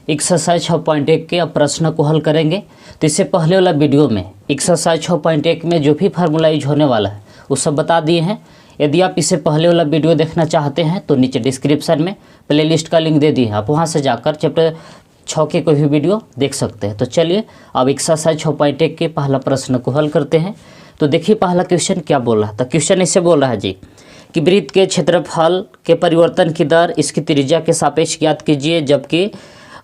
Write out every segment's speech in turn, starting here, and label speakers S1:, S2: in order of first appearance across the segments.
S1: Exercise 6.1 के अब प्रश्न को हल करेंगे। तो इससे पहले वाला वीडियो में एक्सरसाइज 6.1 में जो भी फार्मूला यूज होने वाला है वो सब बता दिए हैं। यदि आप इससे पहले वाला वीडियो देखना चाहते हैं तो नीचे डिस्क्रिप्शन में प्लेलिस्ट का लिंक दे दिए हैं, आप वहां से जाकर चैप्टर 6 के कोई भी वीडियो देख सकते हैं। तो चलिए अब एक्सरसाइज 6.1 के पहला प्रश्न को हल करते हैं। तो देखिए पहला क्वेश्चन क्या बोल रहा था। क्वेश्चन इससे बोल रहा है जी कि वृत्त के क्षेत्रफल के परिवर्तन की दर इसकी त्रिज्या के सापेक्ष ज्ञात कीजिए, जबकि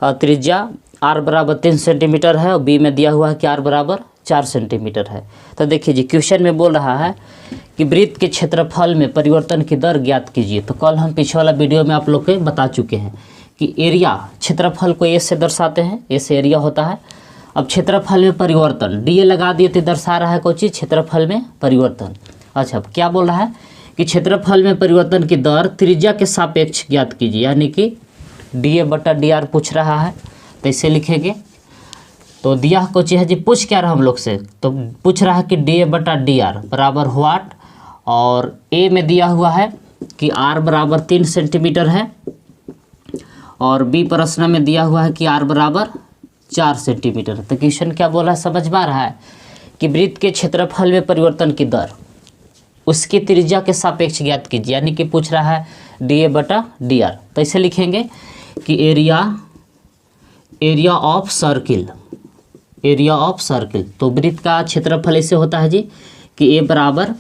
S1: त्रिज्या r बराबर 3 सेंटीमीटर है और b में दिया हुआ है कि r बराबर 4 सेंटीमीटर है। तो देखिए जी क्वेश्चन में बोल रहा है कि वृत्त के क्षेत्रफल में परिवर्तन की दर ज्ञात कीजिए। तो कल हम पीछे वाला वीडियो में आप लोग को बता चुके हैं कि एरिया क्षेत्रफल को ए से दर्शाते हैं, ए से एरिया होता है। अब क्षेत्रफल में परिवर्तन डी लगा दिए तो दर्शा रहा है कोई चीज़ क्षेत्रफल में परिवर्तन। अच्छा अब क्या बोल रहा है कि क्षेत्रफल में परिवर्तन की दर त्रिज्या के सापेक्ष ज्ञात कीजिए, यानी कि डी ए बटा डी आर पूछ रहा है। तो इसे लिखेंगे तो दिया कुछ है जी, पूछ क्या रहा हम लोग से, तो पूछ रहा है कि डी ए बटा डी आर बराबर व्हाट, और ए में दिया हुआ है कि आर बराबर 3 सेंटीमीटर है और बी प्रश्न में दिया हुआ है कि आर बराबर 4 सेंटीमीटर। तो क्वेश्चन क्या बोला है समझ में आ रहा है कि वृत्त के क्षेत्रफल में परिवर्तन की दर उसकी त्रिज्या के सापेक्ष ज्ञात कीजिए, यानी कि पूछ रहा है डी ए बटा डी आर। तो इसे लिखेंगे कि area of circle, area of circle. तो वृत्त का क्षेत्रफल ऐसे होता है जी कि ए बराबर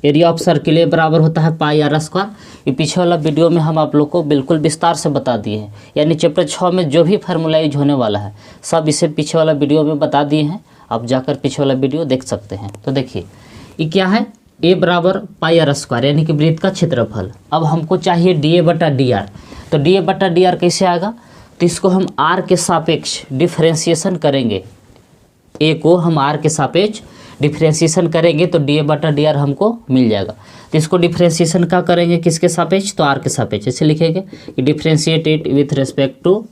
S1: एरिया ऑफ सर्किल ए बराबर होता है पाई आर स्क्वायर। ये पीछे वाला वीडियो में हम आप लोग को बिल्कुल विस्तार से बता दिए हैं, यानी चैप्टर 6 में जो भी फार्मूला यूज होने वाला है सब इसे पीछे वाला वीडियो में बता दिए हैं। आप जाकर पीछे वाला वीडियो देख सकते हैं। तो देखिए ये क्या है, ए बराबर पाई आर स्क्वायर यानी कि वृत्त का क्षेत्रफल। अब हमको चाहिए डी ए बटा डी आर। तो डी ए बटा डी आर कैसे आएगा, तो इसको हम आर के सापेक्ष डिफरेंशिएशन करेंगे, ए को हम आर के सापेक्ष डिफरेंशिएशन करेंगे तो डी ए बटा डी आर हमको मिल जाएगा। तो इसको डिफरेंशिएशन का करेंगे किसके सापेक्ष, तो आर के सापेक्ष। इसे लिखेंगे कि differentiate it with respect to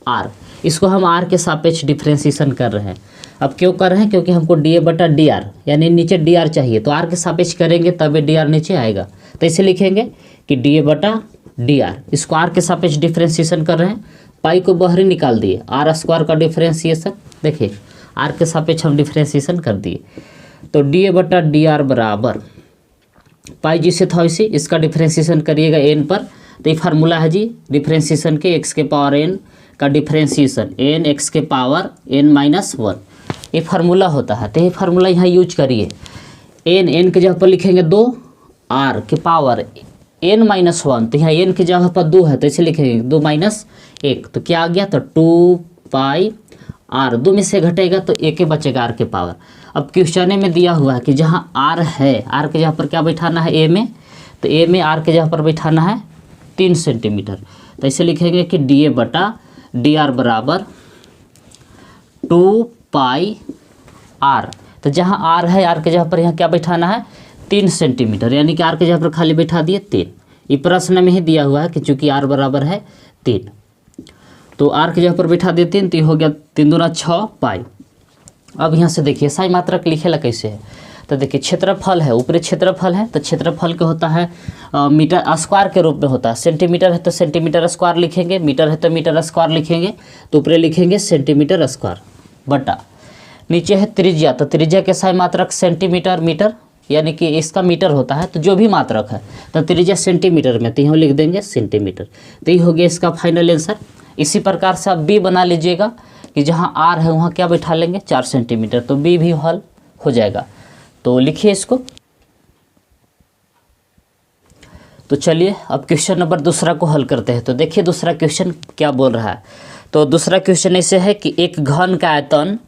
S1: R. इसको हम आर के सापेक्ष डिफरेंशिएशन कर रहे हैं। अब क्यों कर रहे हैं, क्योंकि हमको डी ए बटा डी आर यानी नीचे डी आर चाहिए, तो आर के सापेक्ष करेंगे तभी डी आर नीचे आएगा। तो इसे लिखेंगे कि डी ए बटा डी आर, इसको आर के सापेक्ष डिफरेंशिएशन कर रहे हैं। पाई को बाहर निकाल दिए, आर स्क्वायर का डिफरेंशिएशन, देखिए आर के सापेक्ष हम डिफरेंशिएशन कर दिए। तो डी ए बटा डी आर बराबर पाई जिसे था इसे इसका डिफरेंशिएशन करिएगा एन पर। तो ये फार्मूला है जी डिफरेंशिएशन के एक्स के पावर एन का डिफरेंशिएशन एन एक्स के पावर एन माइनस 1, ये फार्मूला होता है। तो ये फार्मूला यहाँ यूज करिए। एन के जगह पर लिखेंगे 2, आर के पावर एन माइनस 1, तो यहाँ एन की जगह पर 2 है तो इसे लिखेंगे 2 माइनस 1, तो क्या आ गया, तो 2 पाई आर, 2 में से घटेगा तो 1 के बचेगा आर के पावर। अब क्वेश्चन में दिया हुआ है कि जहाँ आर है, आर के जगह पर क्या बैठाना है ए में, तो ए में आर के जगह पर बैठाना है 3 सेंटीमीटर। तो इसे लिखेंगे कि डी ए बटा डी आर बराबर 2 पाई आर। तो जहाँ आर है, आर के जगह पर यहाँ क्या बैठाना है 3 सेंटीमीटर, यानी कि आर के जगह पर खाली बैठा दिए 3। ये प्रश्न में ही दिया हुआ है कि चूंकि आर बराबर है 3 तो आर के जगह पर बैठा दिए 3, तो ये हो गया 3 दूना 6 पाई। अब यहाँ से देखिए साई मात्रक लिखेला कैसे है, तो देखिए क्षेत्रफल है, ऊपरी क्षेत्रफल है तो क्षेत्रफल के होता है मीटर स्क्वायर के रूप में होता है। सेंटीमीटर है तो सेंटीमीटर स्क्वायर लिखेंगे, मीटर है तो मीटर स्क्वायर लिखेंगे, तो ऊपरी लिखेंगे सेंटीमीटर स्क्वायर बटा नीचे है त्रिज्या, तो त्रिज्या के साई मात्रक सेंटीमीटर मीटर, यानी कि इसका मीटर होता है तो जो भी मात्रक है तो त्रिज्या सेंटीमीटर में, तो यहाँ लिख देंगे सेंटीमीटर। तो ये हो गया इसका फाइनल आंसर। इसी प्रकार से आप बी बना लीजिएगा कि जहाँ आर है वहाँ क्या बैठा लेंगे 4 सेंटीमीटर, तो बी भी हल हो जाएगा। तो लिखिए इसको। तो चलिए अब क्वेश्चन नंबर दूसरा को हल करते हैं। तो देखिए दूसरा क्वेश्चन क्या बोल रहा है। तो दूसरा क्वेश्चन ऐसे है कि एक घन का आयतन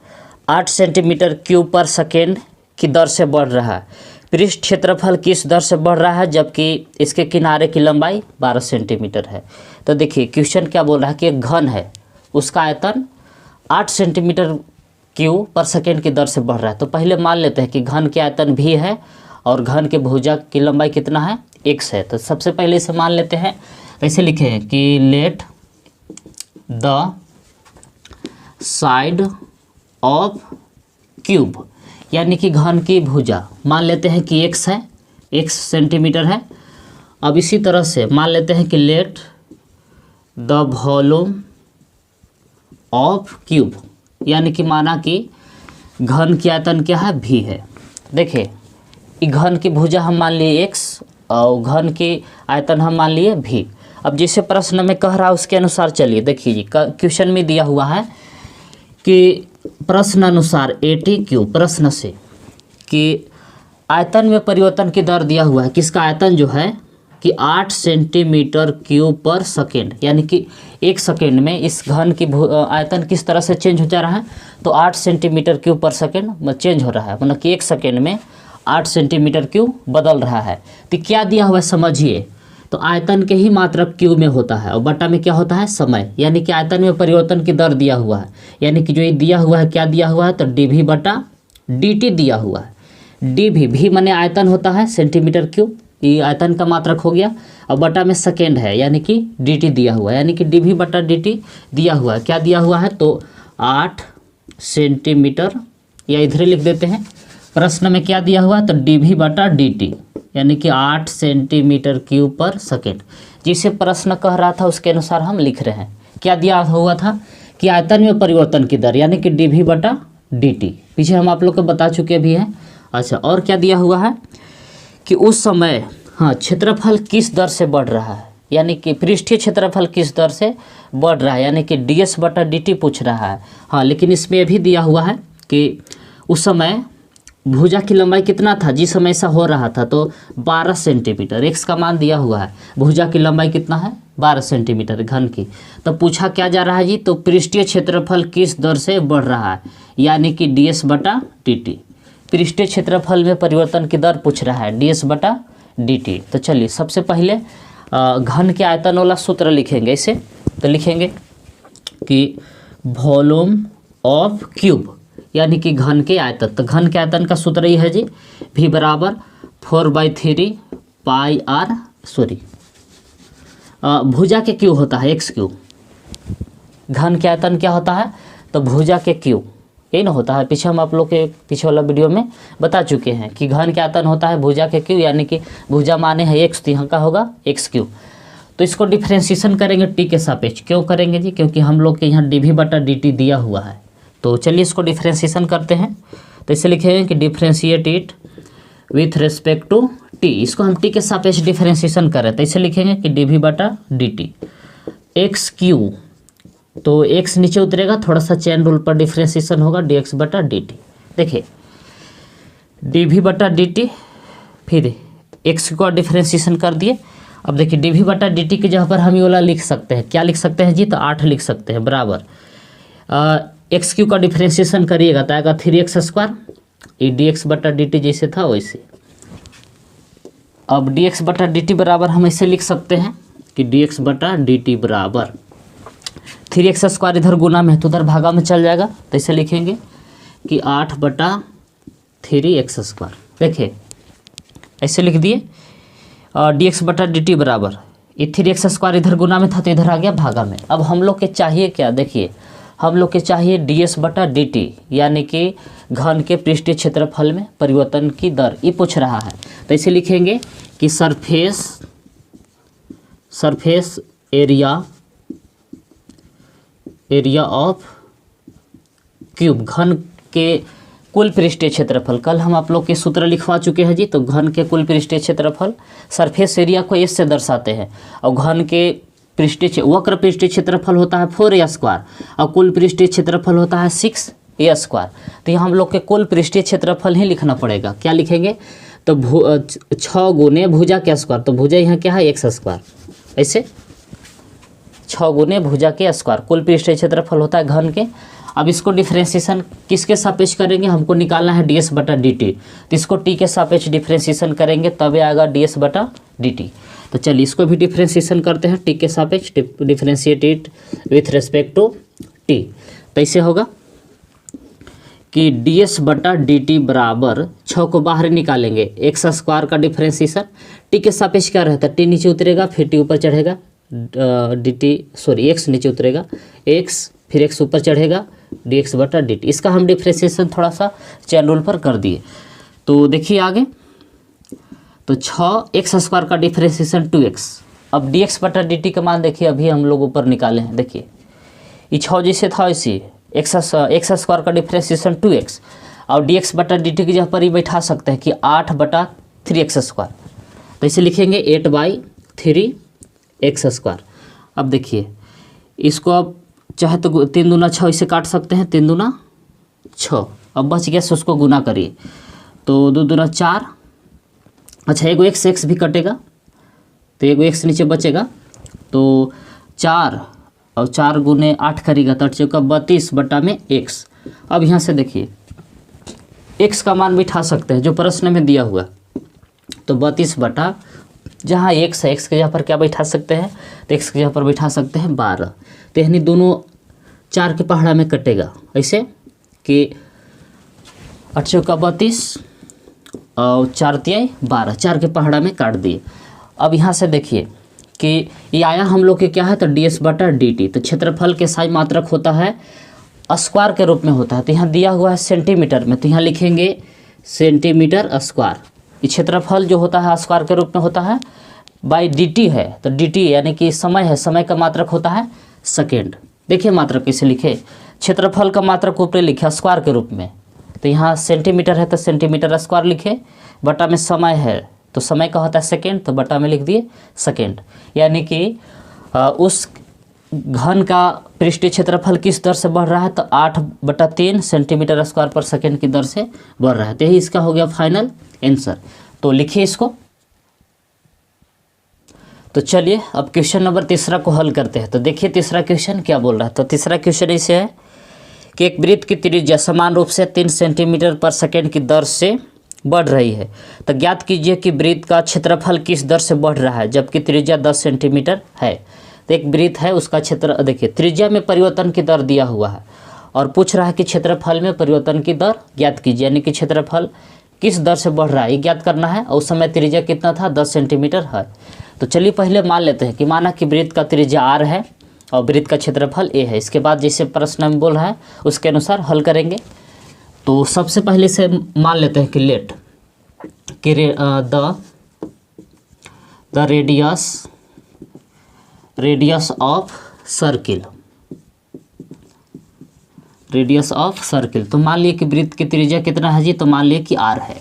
S1: 8 सेंटीमीटर क्यूब पर सेकेंड की दर से बढ़ रहा है। पृष्ठ क्षेत्रफल किस दर से बढ़ रहा है, जबकि इसके किनारे की लंबाई 12 सेंटीमीटर है। तो देखिए क्वेश्चन क्या बोल रहा है कि एक घन है, उसका आयतन 8 सेंटीमीटर क्यूब पर सेकेंड की दर से बढ़ रहा है। तो पहले मान लेते हैं कि घन के आयतन भी है और घन के भुजा की लंबाई कितना है, x है। तो सबसे पहले इसे मान लेते हैं। ऐसे लिखे कि let the side of cube, यानी कि घन की भुजा मान लेते हैं कि x है, x सेंटीमीटर है। अब इसी तरह से मान लेते हैं कि let the volume of cube, यानी कि माना कि घन की आयतन क्या है v है। देखिए घन की भुजा हम मान लिए x और घन की आयतन हम मान लिए v। अब जैसे प्रश्न में कह रहा है उसके अनुसार चलिए देखिए जी, क्वेश्चन में दिया हुआ है कि प्रश्न अनुसार 80 प्रश्न से कि आयतन में परिवर्तन की दर दिया हुआ है, किसका आयतन जो है कि 8 सेंटीमीटर क्यूब पर सेकेंड, यानी कि 1 सेकेंड में इस घन की आयतन किस तरह से चेंज हो जा रहा है, तो 8 सेंटीमीटर क्यूब पर सेकेंड चेंज हो रहा है, मतलब कि 1 सेकेंड में 8 सेंटीमीटर क्यूब बदल रहा है। तो क्या दिया हुआ है समझिए, तो आयतन के ही मात्रक क्यूब में होता है और बटा में क्या होता है समय, यानी कि आयतन में परिवर्तन की दर दिया हुआ है, यानी कि जो ये दिया हुआ है क्या दिया हुआ है, तो dv बटा dt दिया हुआ है। dv भी माने आयतन होता है सेंटीमीटर क्यूब, ये आयतन का मात्रक हो गया, और बटा में सेकेंड है यानी कि dt दिया हुआ है, यानी कि dv बटा dt दिया हुआ है। क्या दिया हुआ है, तो 8 सेंटीमीटर, या इधर लिख देते हैं, प्रश्न में क्या दिया हुआ है, तो dv बटा dt यानी कि 8 सेंटीमीटर क्यूब पर सेकेंड। जिसे प्रश्न कह रहा था उसके अनुसार हम लिख रहे हैं। क्या दिया हुआ था कि आयतन में परिवर्तन की दर यानी कि dv बटा dt, पीछे हम आप लोग को बता चुके भी हैं। अच्छा, और क्या दिया हुआ है कि उस समय हाँ क्षेत्रफल किस दर से बढ़ रहा है, यानी कि पृष्ठीय क्षेत्रफल किस दर से बढ़ रहा है, यानी कि ds बटा dt पूछ रहा है। हाँ, लेकिन इसमें भी दिया हुआ है कि उस समय भुजा की लंबाई कितना था, जिस समय ऐसा हो रहा था तो 12 सेंटीमीटर, x का मान दिया हुआ है, भुजा की लंबाई कितना है 12 सेंटीमीटर घन की। तो पूछा क्या जा रहा है जी, तो पृष्ठीय क्षेत्रफल किस दर से बढ़ रहा है, यानी कि ds बटा dt, पृष्ठीय क्षेत्रफल में परिवर्तन की दर पूछ रहा है ds बटा dt। तो चलिए सबसे पहले घन के आयतन वाला सूत्र लिखेंगे इसे, तो लिखेंगे कि वॉल्यूम ऑफ क्यूब यानी कि घन के आयतन, तो घन के आयतन का सूत्र ये है जी v बराबर 4/3 पाई r, सॉरी भुजा के क्यूब होता है x क्यूब, घन के आयतन क्या होता है, तो भुजा के क्यूब, यही ना होता है, पीछे हम आप लोग के पीछे वाला वीडियो में बता चुके हैं कि घन के आयतन होता है भुजा के क्यूब, यानी कि भुजा माने है x, तो यहाँ का होगा x क्यूब। तो इसको डिफ्रेंशिएशन करेंगे t के सापेक्ष, क्यों करेंगे जी, क्योंकि हम लोग के यहाँ dv बटा dt दिया हुआ है। तो चलिए इसको डिफ्रेंशिएशन करते हैं, तो इसे लिखेंगे कि differentiate it with respect to t, इसको हम t के सापेक्ष डिफ्रेंशिएशन करें, तो इसे लिखेंगे कि dv बटा dt x क्यू, तो x नीचे उतरेगा, थोड़ा सा चेन रूल पर डिफ्रेंशिएशन होगा, dx बटा dt। देखिए dv बटा dt, फिर x को डिफ्रेंशिएशन कर दिए। अब देखिए dv बटा dt की जगह पर हम ये वाला लिख सकते हैं, क्या लिख सकते हैं जी, तो 8 लिख सकते हैं बराबर एक्स क्यू का डिफ्रेंशिएशन करिएगा तो आएगा 3x², ये dx बटा dt जैसे था वैसे। अब dx बटा dt बराबर हम ऐसे लिख सकते हैं कि dx बटा dt बराबर 3x² इधर गुना में है तो उधर भागा में चल जाएगा, तो ऐसे लिखेंगे कि 8 बटा 3x²। देखिए ऐसे लिख दिए, dx बटा dt बराबर ये 3x² इधर गुना में था तो इधर आ गया भागा में। अब हम लोग के चाहिए क्या, देखिए हम लोग के चाहिए ds बटा dt, यानी कि घन के पृष्ठीय क्षेत्रफल में परिवर्तन की दर, ये पूछ रहा है। तो इसे लिखेंगे कि सरफेस एरिया ऑफ क्यूब, घन के कुल पृष्ठीय क्षेत्रफल, कल हम आप लोग के सूत्र लिखवा चुके हैं जी। तो घन के कुल पृष्ठीय क्षेत्रफल सरफेस एरिया को s से दर्शाते हैं, और घन के वक्र पृष्ठीय क्षेत्रफल होता है 4a² और कुल पृष्ठीय क्षेत्रफल होता है 6a²। तो यहाँ हम लोग के कुल पृष्ठीय क्षेत्रफल ही लिखना पड़ेगा। क्या लिखेंगे, तो 6 गुने भुजा के स्क्वायर, तो भुजा यहाँ क्या है x², ऐसे 6 गुने भुजा के स्क्वायर, कुल पृष्ठीय क्षेत्रफल होता है घन के। अब इसको डिफ्रेंशिएशन किसके सापेक्ष करेंगे, हमको निकालना है ds बटा dt, तो इसको t के सापेक्ष डिफ्रेंशिएशन करेंगे तब आएगा ds बटा dt। तो चलिए इसको भी डिफ्रेंशिएशन करते हैं, t के सापेक्ष differentiate it with respect to t। तो ऐसे होगा कि ds बटा dt बराबर 6 को बाहर निकालेंगे, x² का डिफ्रेंशिएशन, t के सापेक्ष क्या रहता है, t नीचे उतरेगा फिर t ऊपर चढ़ेगा, x नीचे उतरेगा, x फिर x ऊपर चढ़ेगा, dx बटा dt। इसका हम डिफ्रेंशिएशन थोड़ा सा चैन रूल पर कर दिए। तो देखिए आगे, तो 6x² का डिफ्रेंशिएशन 2x। अब dx बटा dt का मान देखिए अभी हम लोग ऊपर निकाले हैं, देखिए ये 6 जैसे था वैसे एक्स स्क्वायर का डिफ्रेंसिएशन 2x और dx बटा dt की जगह पर ही बैठा सकते हैं कि 8/3x स्क्वायर। तो इसे लिखेंगे 8/3x²। अब देखिए इसको अब चाहे तो 3 दूना 6 इसे काट सकते हैं, 3 दूना 6। अब बच गया, उसको गुना करिए तो 2 दूना 4। अच्छा एगो x भी कटेगा तो एगो x नीचे बचेगा, तो 4 और 4 गुने 8 करेगा तो 8 का 32/x। अब यहाँ से देखिए x का मान बिठा सकते हैं जो प्रश्न में दिया हुआ, तो 32 बटा जहाँ x है x के जगह पर क्या बैठा सकते हैं, तो x के जगह पर बैठा सकते हैं 12। तो यानी दोनों 4 के पहाड़ा में कटेगा, ऐसे कि 8 का 32 और 4 तिहाई 12, 4 के पहाड़ा में काट दिए। अब यहाँ से देखिए कि ये आया हम लोग के क्या है, तो ds बटा dt। तो क्षेत्रफल के साई मात्रक होता है स्क्वायर के रूप में होता है, तो यहाँ दिया हुआ है सेंटीमीटर में, तो यहाँ लिखेंगे सेंटीमीटर स्क्वायर। ये क्षेत्रफल जो होता है स्क्वायर के रूप में होता है, बाई dt है तो dt यानी कि समय है, समय का मात्रक होता है सेकेंड। देखिए मात्रक कैसे लिखे, क्षेत्रफल का मात्रक ऊपर लिखे स्क्वायर के रूप में, तो यहाँ सेंटीमीटर है तो सेंटीमीटर स्क्वायर लिखे, बटा में समय है तो समय का होता है सेकेंड, तो बटा में लिख दिए सेकेंड। यानी कि उस घन का पृष्ठीय क्षेत्रफल किस दर से बढ़ रहा है, तो 8/3 सेंटीमीटर स्क्वायर पर सेकेंड की दर से बढ़ रहा है। तो यही इसका हो गया फाइनल आंसर। तो लिखिए इसको। तो चलिए अब क्वेश्चन नंबर 3 को हल करते हैं। तो देखिए तीसरा क्वेश्चन क्या बोल रहा है। तो तीसरा क्वेश्चन ऐसे है कि एक वृत्त की त्रिज्या समान रूप से 3 सेंटीमीटर पर सेकेंड की दर से बढ़ रही है, तो ज्ञात कीजिए कि वृत्त का क्षेत्रफल किस दर से बढ़ रहा है जबकि त्रिज्या 10 सेंटीमीटर है। तो एक वृत्त है उसका क्षेत्र, देखिए त्रिज्या में परिवर्तन की दर दिया हुआ है और पूछ रहा है कि क्षेत्रफल में परिवर्तन की दर ज्ञात कीजिए, यानी कि क्षेत्रफल किस दर से बढ़ रहा है ये ज्ञात करना है। और उस समय त्रिज्या कितना था, 10 सेंटीमीटर है। तो चलिए पहले मान लेते हैं कि माना कि वृत्त का त्रिज्या r है और वृत्त का क्षेत्रफल a है। इसके बाद जैसे प्रश्न में बोल रहा है उसके अनुसार हल करेंगे। तो सबसे पहले से मान लेते हैं कि लेट कि the radius of circle, radius of circle. तो मान लिए कि वृत्त की त्रिज्या कितना है जी, तो मान लिए कि r है,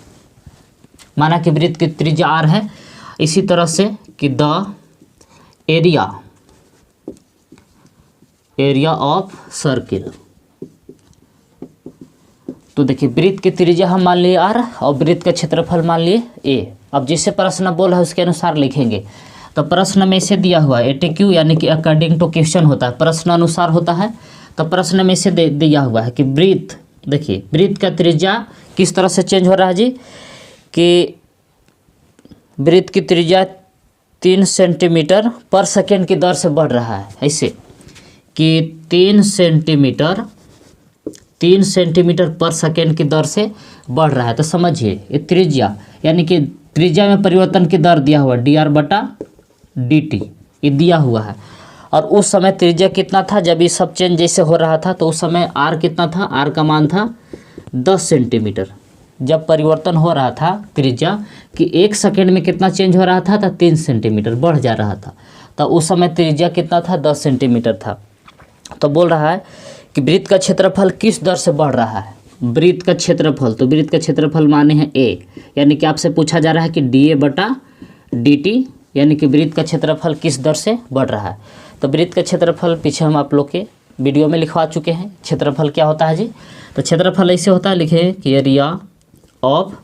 S1: माना कि वृत्त की त्रिज्या r है। इसी तरह से कि द एरिया ऑफ सर्किल, तो देखिए वृत्त की त्रिज्या हम मान लिए r और वृत्त का क्षेत्रफल मान लिए a। अब जिससे प्रश्न बोल रहा है उसके अनुसार लिखेंगे। तो प्रश्न में इसे दिया हुआ है ATQ यानी कि अकॉर्डिंग टू क्वेश्चन होता है, प्रश्न अनुसार होता है। तो प्रश्न में इसे दिया हुआ है कि वृत्त, देखिए वृत्त का त्रिज्या किस तरह से चेंज हो रहा है जी, कि वृत्त की त्रिज्या 3 सेंटीमीटर पर सेकेंड की दर से बढ़ रहा है, ऐसे कि 3 सेंटीमीटर पर सेकेंड की दर से बढ़ रहा है। तो समझिए ये त्रिज्या यानी कि त्रिज्या में परिवर्तन की दर दिया हुआ dr बटा dt ये दिया हुआ है। और उस समय त्रिज्या कितना था जब ये सब चेंज जैसे हो रहा था, तो उस समय r कितना था, r का मान था 10 सेंटीमीटर। जब परिवर्तन हो रहा था त्रिज्या कि 1 सेकेंड में कितना चेंज हो रहा था, तो 3 सेंटीमीटर बढ़ जा रहा था। तो उस समय त्रिज्या कितना था, 10 सेंटीमीटर था। तो बोल रहा है कि वृत्त का क्षेत्रफल किस दर से बढ़ रहा है, वृत्त का क्षेत्रफल। तो वृत्त का क्षेत्रफल माने हैं a, यानी कि आपसे पूछा जा रहा है कि dA बटा dt, यानी कि वृत्त का क्षेत्रफल किस दर से बढ़ रहा है। तो वृत्त का क्षेत्रफल पीछे हम आप लोग के वीडियो में लिखवा चुके हैं। क्षेत्रफल क्या होता है जी, तो क्षेत्रफल ऐसे होता है, लिखे कि एरिया ऑफ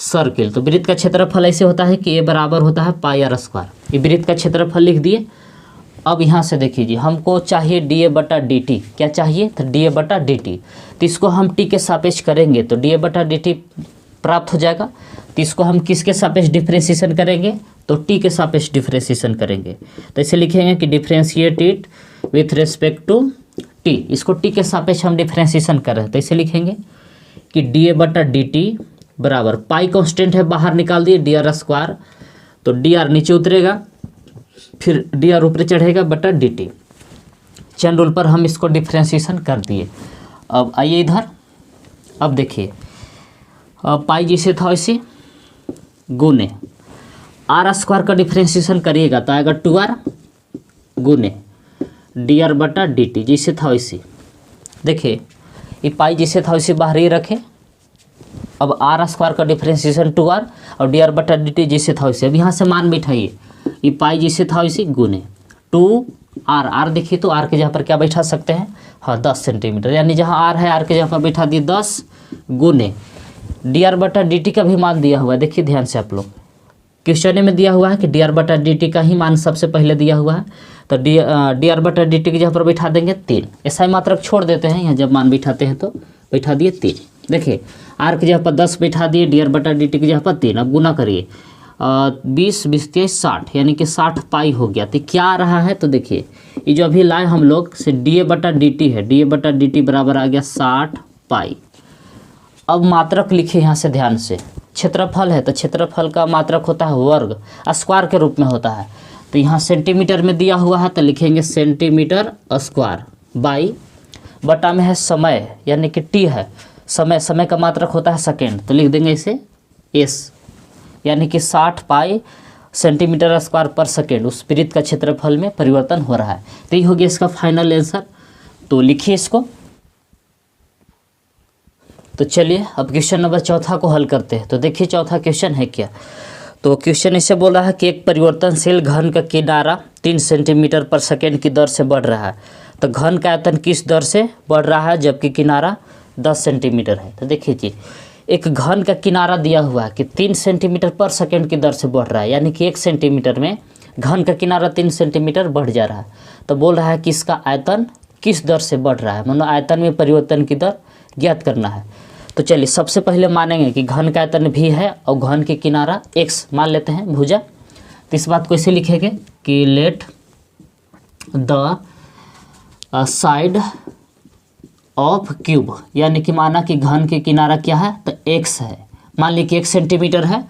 S1: सर्किल। तो वृत्त का क्षेत्रफल ऐसे होता है कि a बराबर होता है πr²। ये वृत्त का क्षेत्रफल लिख दिए। अब यहाँ से देखिए जी हमको चाहिए dA बटा dt, क्या चाहिए, तो dA बटा dt। तो इसको हम t के सापेक्ष करेंगे तो dA बटा dt प्राप्त हो जाएगा। तो इसको हम किसके सापेक्ष डिफ्रेंशिएशन करेंगे, तो t के सापेक्ष डिफ्रेंशिएशन करेंगे। तो इसे लिखेंगे कि differentiate it with respect to t, इसको t के सापेक्ष हम डिफ्रेंशिएशन कर रहे हैं। तो इसे लिखेंगे कि dA बटा dt बराबर पाई कांस्टेंट है बाहर निकाल दिए dr², तो dr नीचे उतरेगा फिर dr ऊपर चढ़ेगा बटा dt। चेन रूल पर हम इसको डिफ्रेंशिएशन कर दिए। अब आइए इधर, अब देखिए पाई जैसे था वैसे गुने r² का डिफ्रेंशिएशन करिएगा तो आएगा 2r गुने डी आर बटा डी टी, जैसे था वैसे। देखिए ये पाई जैसे था वैसे बाहर ही रखे। अब आर स्क्वायर का डिफ्रेंसिएशन 2r और डी आर बटा डी टी जैसे था वैसे। अब यहाँ से मान बैठाइए, ये पाई जैसे था वैसे गुने 2r। आर देखिए तो आर के जगह पर क्या बैठा सकते हैं, हाँ 10 सेंटीमीटर, यानी जहाँ आर है आर के जगह पर बैठा दिए 10 गुने डी आर बटा डी टी का भी मान दिया हुआ है। देखिए ध्यान से आप लोग, क्वेश्चन में दिया हुआ है कि डी आर बटा डी टी का ही मान सबसे पहले दिया हुआ है, तो डी आर बटा डी टी की जगह पर बैठा देंगे 3। ऐसा ही मात्रक छोड़ देते हैं, यहाँ जब मान बैठाते हैं तो बैठा दिए 3। देखिए आर की जगह पर 10 बैठा दिए, डी आर बटा डी टी की जगह पर 3। अब गुना करिए 20 20 23 60, यानी कि 60 पाई हो गया। तो क्या आ रहा है, तो देखिए ये जो अभी लाए हम लोग से डी ए बटा डी टी है, डी ए बटा डी टी बराबर आ गया 60 पाई। अब मात्रक लिखिए यहाँ से ध्यान से, क्षेत्रफल है तो क्षेत्रफल का मात्रक होता है वर्ग, स्क्वायर के रूप में होता है। तो यहाँ सेंटीमीटर में दिया हुआ है तो लिखेंगे सेंटीमीटर स्क्वायर बाई, बटा में है समय यानी कि टी है, समय, समय का मात्रक होता है सेकेंड, तो लिख देंगे इसे एस, यानी कि 60 पाई सेंटीमीटर स्क्वायर पर सेकेंड उस वृत्त का क्षेत्रफल में परिवर्तन हो रहा है। तो ये हो गया इसका फाइनल आंसर। तो लिखिए इसको। तो चलिए अब क्वेश्चन नंबर 4 को हल करते हैं। तो देखिए चौथा क्वेश्चन है क्या, तो क्वेश्चन इसे बोल रहा है कि एक परिवर्तनशील घन का किनारा 3 सेंटीमीटर पर सेकेंड की दर से बढ़ रहा है। तो घन का आयतन किस दर से बढ़ रहा है जबकि किनारा 10 सेंटीमीटर है। तो देखिए जी, एक घन का किनारा दिया हुआ है कि 3 सेंटीमीटर पर सेकेंड की दर से बढ़ रहा है, यानी कि 1 सेंटीमीटर में घन का किनारा 3 सेंटीमीटर बढ़ जा रहा है। तो बोल रहा है कि इसका आयतन किस दर से बढ़ रहा है, मतलब आयतन में परिवर्तन की दर ज्ञात करना है। तो चलिए सबसे पहले मानेंगे कि घन का आयतन भी है और घन के किनारा x मान लेते हैं भुजा। तो इस बात को ऐसे लिखेंगे कि let the side of cube, यानी कि माना कि घन के किनारा क्या है तो x है, मान ली कि 1 सेंटीमीटर है।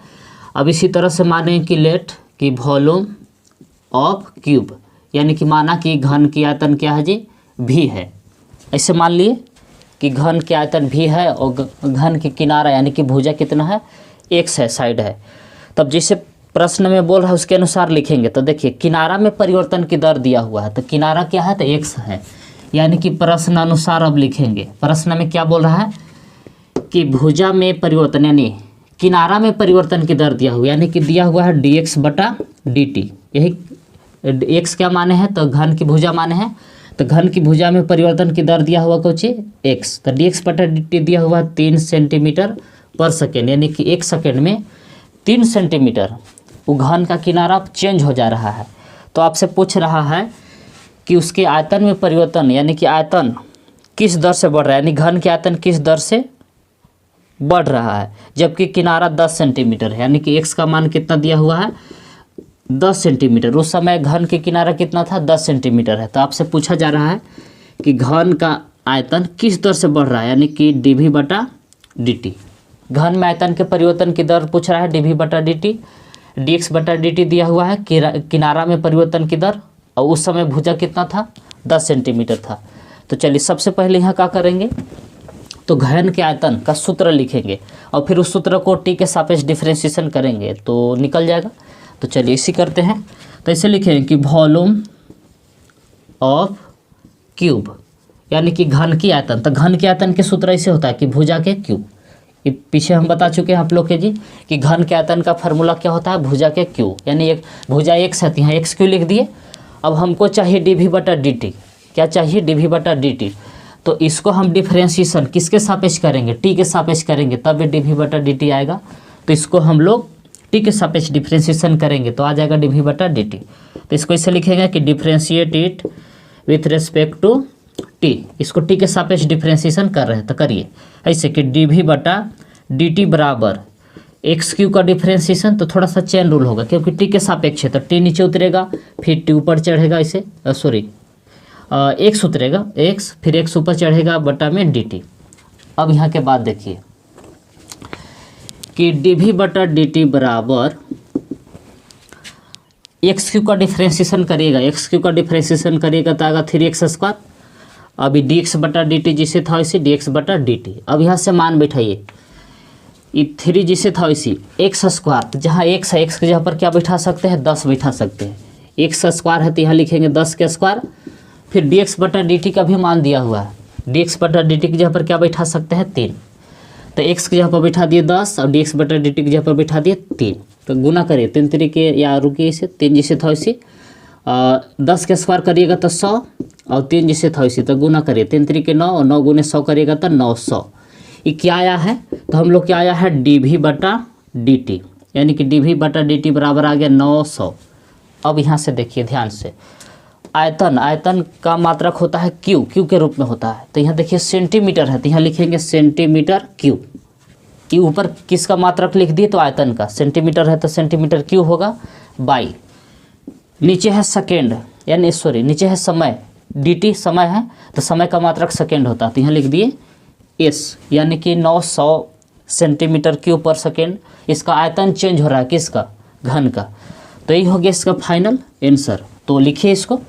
S1: अब इसी तरह से माने कि लेट कि वॉल्यूम ऑफ क्यूब, यानी कि माना कि घन की आयतन क्या है जी भी है। ऐसे मान लिए कि घन के आयतन भी है और घन के किनारा यानी कि भुजा कितना है x है, साइड है। तब जैसे प्रश्न में बोल रहा है उसके अनुसार लिखेंगे। तो देखिए किनारा में परिवर्तन की दर दिया हुआ है, तो किनारा क्या है तो x है, यानी कि प्रश्न अनुसार अब लिखेंगे। प्रश्न में क्या बोल रहा है कि भुजा में परिवर्तन यानी किनारा में परिवर्तन की दर दिया हुआ, यानी कि दिया हुआ है dx बटा dt। यही x क्या माने हैं तो घन की भुजा माने हैं, तो घन की भुजा में परिवर्तन की दर दिया हुआ कुछ x, तो dx बटा dt दिया हुआ 3 सेंटीमीटर पर सेकेंड, यानी कि 1 सेकेंड में 3 सेंटीमीटर वो घन का किनारा चेंज हो जा रहा है। तो आपसे पूछ रहा है कि उसके आयतन में परिवर्तन यानी कि आयतन किस दर से बढ़ रहा है, यानी घन के आयतन किस दर से बढ़ रहा है जबकि किनारा 10 सेंटीमीटर है, यानी कि x का मान कितना दिया हुआ है 10 सेंटीमीटर। उस समय घन के किनारा कितना था 10 सेंटीमीटर है। तो आपसे पूछा जा रहा है कि घन का आयतन किस दर से बढ़ रहा है, यानी कि dv बटा dt। घन में आयतन के परिवर्तन की दर पूछ रहा है dv बटा dt, dx बटा dt दिया हुआ है किनारा में परिवर्तन की दर, और उस समय भुजा कितना था 10 सेंटीमीटर था। तो चलिए सबसे पहले यहाँ क्या करेंगे तो घन के आयतन का सूत्र लिखेंगे और फिर उस सूत्र को t के सापेक्ष डिफ्रेंशिएशन करेंगे तो निकल जाएगा। तो चलिए इसी करते हैं। तो ऐसे लिखेंगे कि वॉल्यूम ऑफ क्यूब, यानी कि घन की आयतन। तो घन के आयतन के सूत्र ऐसे होता है कि भुजा के क्यूब, ये पीछे हम बता चुके हैं आप लोग के जी कि घन के आयतन का फार्मूला क्या होता है भुजा के क्यूब, यानी एक भुजा x है तो यहाँ x क्यू लिख दिए। अब हमको चाहिए dv बटा dt, क्या चाहिए dv बटा dt, तो इसको हम डिफ्रेंशिएशन किसके सापेक्ष करेंगे t के सापेक्ष करेंगे तब ये dv बटा dt आएगा। तो इसको हम लोग t के सापेक्ष डिफ्रेंशिएशन करेंगे तो आ जाएगा dv बटा dt। तो इसको इसे लिखेंगे कि differentiate it with respect to t, इसको t के सापेक्ष डिफ्रेंशिएशन कर रहे हैं तो करिए ऐसे कि dv बटा dt बराबर एक्स क्यू का डिफ्रेंशिएशन, तो थोड़ा सा चेन रूल होगा क्योंकि t के सापेक्ष है तो t नीचे उतरेगा फिर t ऊपर चढ़ेगा, इसे x उतरेगा x फिर x ऊपर चढ़ेगा बटा में dt। अब यहाँ के बाद देखिए कि dv बटा dt बराबर एक्स क्यू का डिफ्रेंशिएशन करिएगा, एक्स क्यू का डिफ्रेंशिएशन करिएगा तो आएगा 3x स्क्वायर। अभी dx बटा dt जिसे था वैसे dx बटा dt। अब यहाँ से मान बैठाइए, ये 3 जिसे था वैसे एक्स स्क्वायर, तो जहाँ x है x के जगह पर क्या बैठा सकते हैं 10 बैठा सकते हैं। एक्स स्क्वायर है तो यहाँ लिखेंगे 10 के स्क्वायर फिर dx बटा dt का भी मान दिया हुआ है। dx बटा dt की जगह पर क्या बैठा सकते हैं 3, तो x की जगह पर बैठा दिए 10 और dx बटा dt की जगह पर बैठा दिए 3। तो गुना करिए 3 तरीके या रुकिए इसे 3 जैसे था वैसे 10 के स्क्वायर करिएगा तो 100 और 3 जैसे था वैसे तो गुना करिए 3 तरीके 9 और 9 गुने 100 करिएगा तो 900। ये क्या आया है तो हम लोग क्या आया है dv बटा dt, यानी कि dv बटा dt बराबर आ गया 900। अब यहाँ से देखिए ध्यान से, आयतन का मात्रक होता है क्यू के रूप में होता है। तो यहाँ देखिए सेंटीमीटर है तो यहाँ लिखेंगे सेंटीमीटर क्यू। ये ऊपर किसका मात्रक लिख दिए तो आयतन का, सेंटीमीटर है तो सेंटीमीटर क्यू होगा बाई, नीचे है सेकेंड यानी सॉरी नीचे है समय, dt समय है तो समय का मात्रक सेकेंड होता है। तो यहाँ लिख दिए s यानी कि 900 सेंटीमीटर क्यूब पर सेकेंड। इसका आयतन चेंज हो रहा है किसका, घन का। तो यही हो गया इसका फाइनल आंसर। तो लिखिए इसको।